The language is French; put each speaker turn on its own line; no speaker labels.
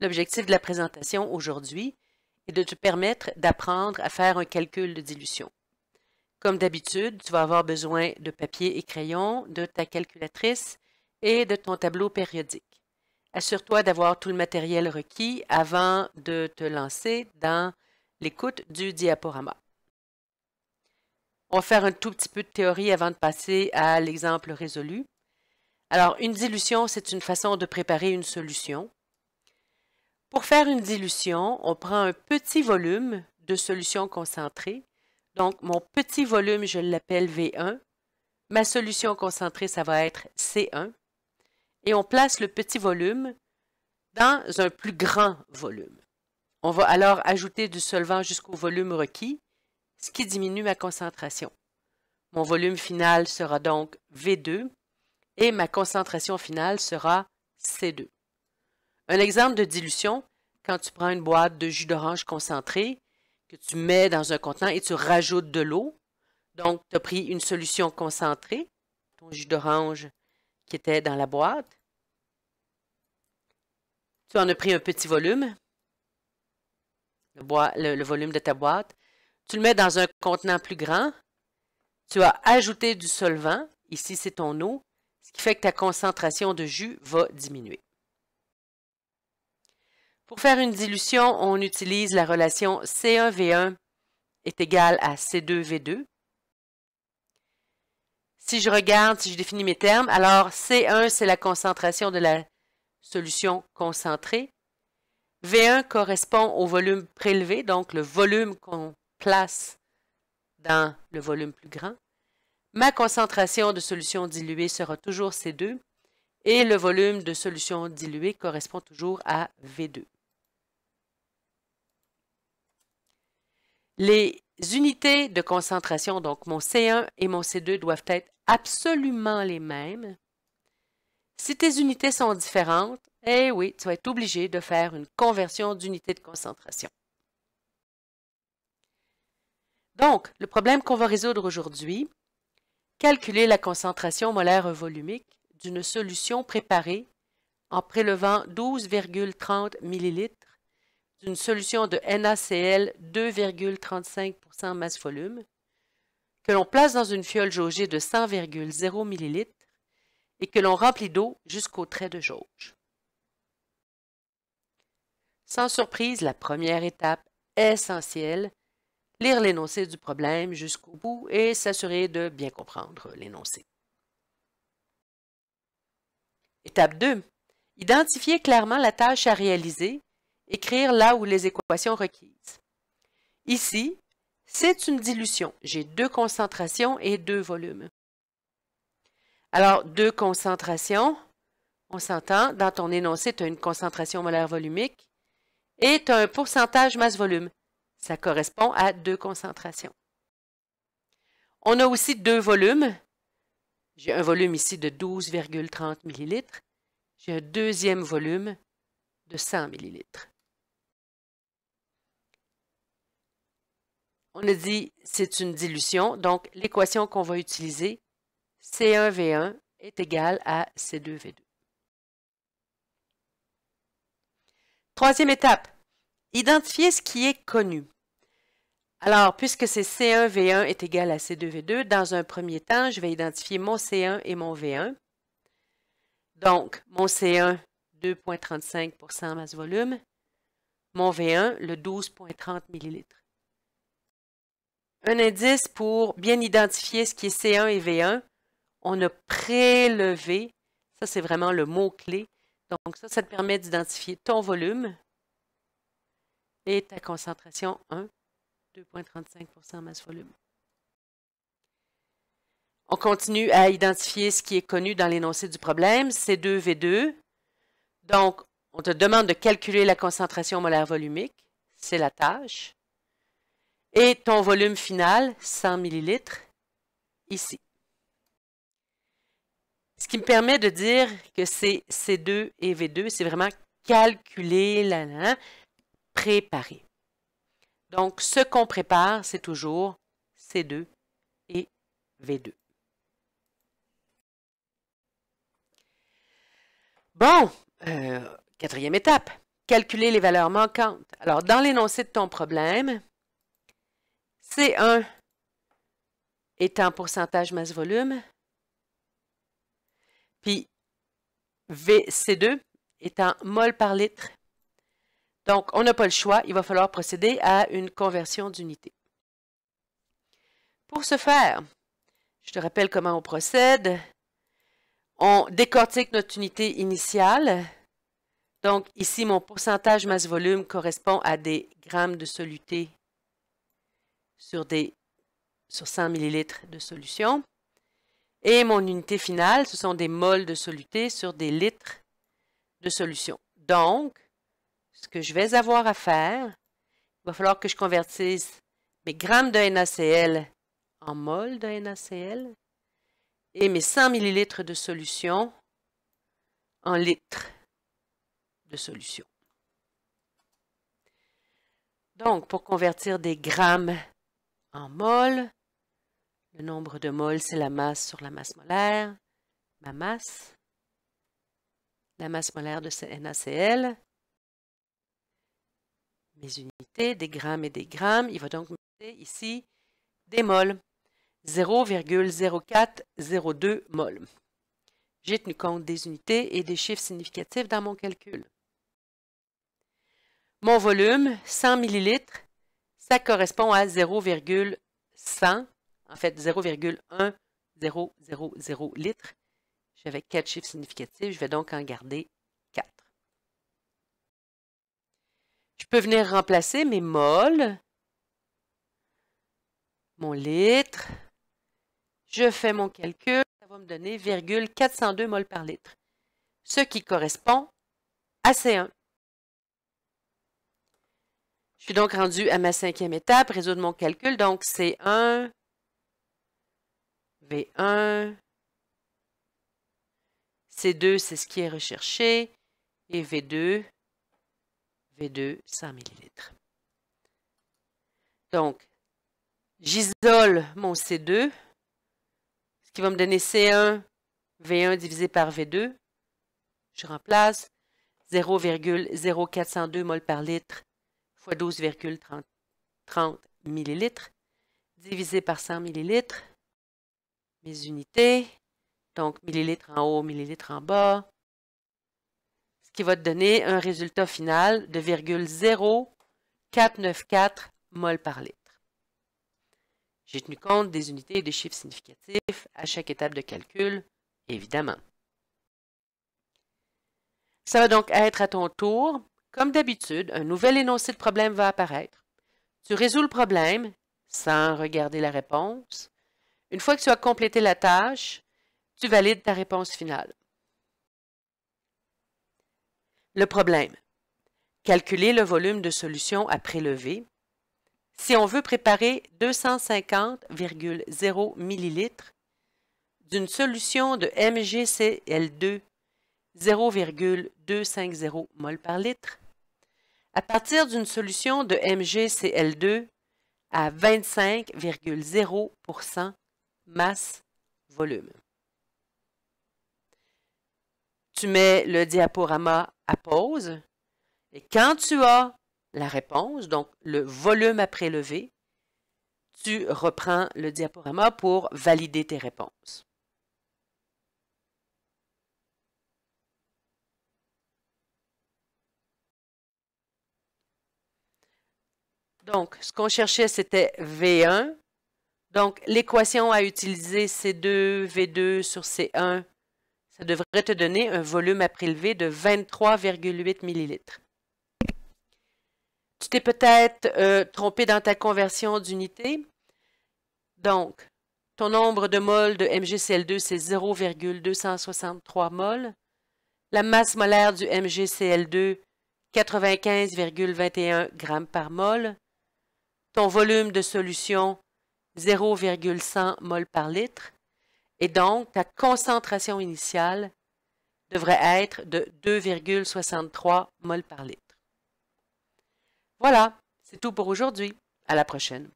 L'objectif de la présentation aujourd'hui est de te permettre d'apprendre à faire un calcul de dilution. Comme d'habitude, tu vas avoir besoin de papier et crayon, de ta calculatrice et de ton tableau périodique. Assure-toi d'avoir tout le matériel requis avant de te lancer dans l'écoute du diaporama. On va faire un tout petit peu de théorie avant de passer à l'exemple résolu. Alors, une dilution, c'est une façon de préparer une solution. Pour faire une dilution, on prend un petit volume de solution concentrée. Donc, mon petit volume, je l'appelle V1. Ma solution concentrée, ça va être C1. Et on place le petit volume dans un plus grand volume. On va alors ajouter du solvant jusqu'au volume requis, ce qui diminue ma concentration. Mon volume final sera donc V2 et ma concentration finale sera C2. Un exemple de dilution, quand tu prends une boîte de jus d'orange concentré, que tu mets dans un contenant et tu rajoutes de l'eau. Donc, tu as pris une solution concentrée, ton jus d'orange qui était dans la boîte. Tu en as pris un petit volume, le volume de ta boîte. Tu le mets dans un contenant plus grand. Tu as ajouté du solvant, ici c'est ton eau, ce qui fait que ta concentration de jus va diminuer. Pour faire une dilution, on utilise la relation C1V1 est égal à C2V2. Si je regarde, si je définis mes termes, alors C1, c'est la concentration de la solution concentrée. V1 correspond au volume prélevé, donc le volume qu'on place dans le volume plus grand. Ma concentration de solution diluée sera toujours C2 et le volume de solution diluée correspond toujours à V2. Les unités de concentration, donc mon C1 et mon C2 doivent être absolument les mêmes. Si tes unités sont différentes, eh oui, tu vas être obligé de faire une conversion d'unité de concentration. Donc, le problème qu'on va résoudre aujourd'hui, calculer la concentration molaire volumique d'une solution préparée en prélevant 12,30 ml d'une solution de NaCl 2,35% masse volume que l'on place dans une fiole jaugée de 100,0 ml et que l'on remplit d'eau jusqu'au trait de jauge. Sans surprise, la première étape essentielle, lire l'énoncé du problème jusqu'au bout et s'assurer de bien comprendre l'énoncé. Étape 2. Identifier clairement la tâche à réaliser, écrire là où les équations requises. Ici, c'est une dilution. J'ai deux concentrations et deux volumes. Alors, deux concentrations, on s'entend, dans ton énoncé, tu as une concentration molaire volumique et tu as un pourcentage masse-volume. Ça correspond à deux concentrations. On a aussi deux volumes. J'ai un volume ici de 12,30 ml. J'ai un deuxième volume de 100 ml. On a dit c'est une dilution, donc l'équation qu'on va utiliser, C1V1 est égal à C2V2. Troisième étape, identifier ce qui est connu. Alors, puisque c'est C1V1 est égal à C2V2, dans un premier temps, je vais identifier mon C1 et mon V1. Donc, mon C1, 2,35% masse volume. Mon V1, le 12,30 ml. Un indice pour bien identifier ce qui est C1 et V1, on a prélevé, ça c'est vraiment le mot-clé. Donc ça te permet d'identifier ton volume et ta concentration 1, 2,35% masse volume. On continue à identifier ce qui est connu dans l'énoncé du problème, C2V2. Donc, on te demande de calculer la concentration molaire volumique, c'est la tâche. Et ton volume final, 100 ml, ici. Ce qui me permet de dire que c'est C2 et V2, c'est vraiment calculer, préparer. Donc, ce qu'on prépare, c'est toujours C2 et V2. Bon, quatrième étape. calculer les valeurs manquantes. Alors, dans l'énoncé de ton problème, C1 étant pourcentage masse-volume, puis C2 étant mol par litre. Donc, on n'a pas le choix, il va falloir procéder à une conversion d'unité. Pour ce faire, je te rappelle comment on procède. On décortique notre unité initiale. Donc, ici, mon pourcentage masse-volume correspond à des grammes de soluté sur 100 ml de solution. Et mon unité finale, ce sont des mols de soluté sur des litres de solution. Donc, ce que je vais avoir à faire, il va falloir que je convertisse mes grammes de NaCl en mol de NaCl et mes 100 ml de solution en litres de solution. Donc, pour convertir des grammes en mol, le nombre de mols, c'est la masse sur la masse molaire, ma masse, la masse molaire de NaCl, mes unités, des grammes et des grammes. Il va donc me donner ici des mols, 0,0402 mols. J'ai tenu compte des unités et des chiffres significatifs dans mon calcul. Mon volume, 100 ml, ça correspond à 0,100, en fait 0,1000 litres. J'avais 4 chiffres significatifs, je vais donc en garder 4. Je peux venir remplacer mes mols, mon litre. Je fais mon calcul, ça va me donner 0,402 mols par litre, ce qui correspond à C1. Je suis donc rendu à ma 5e étape, résoudre mon calcul. Donc, C1, V1, C2, c'est ce qui est recherché, et V2, 100 ml. Donc, j'isole mon C2, ce qui va me donner C1, V1 divisé par V2. Je remplace 0,0402 mol par litre fois 12,30 ml divisé par 100 ml. Mes unités, donc millilitres en haut, millilitres en bas, ce qui va te donner un résultat final de 0,0494 mol par litre. J'ai tenu compte des unités et des chiffres significatifs à chaque étape de calcul, évidemment. Ça va donc être à ton tour. Comme d'habitude, un nouvel énoncé de problème va apparaître. Tu résous le problème sans regarder la réponse. Une fois que tu as complété la tâche, tu valides ta réponse finale. Le problème. Calculer le volume de solution à prélever. Si on veut préparer 250,0 ml d'une solution de MgCl2 0,250 mol par litre, à partir d'une solution de MgCl2 à 25,0% masse volume. Tu mets le diaporama à pause et quand tu as la réponse, donc le volume à prélever, tu reprends le diaporama pour valider tes réponses. Donc, ce qu'on cherchait, c'était V1. Donc, l'équation à utiliser, C2, V2 sur C1, ça devrait te donner un volume à prélever de 23,8 ml. Tu t'es peut-être trompé dans ta conversion d'unité. Donc, ton nombre de mols de MgCl2, c'est 0,263 mols. La masse molaire du MgCl2, 95,21 grammes par mol. Ton volume de solution, 0,100 mol par litre. Et donc, ta concentration initiale devrait être de 2,63 mol par litre. Voilà, c'est tout pour aujourd'hui. À la prochaine.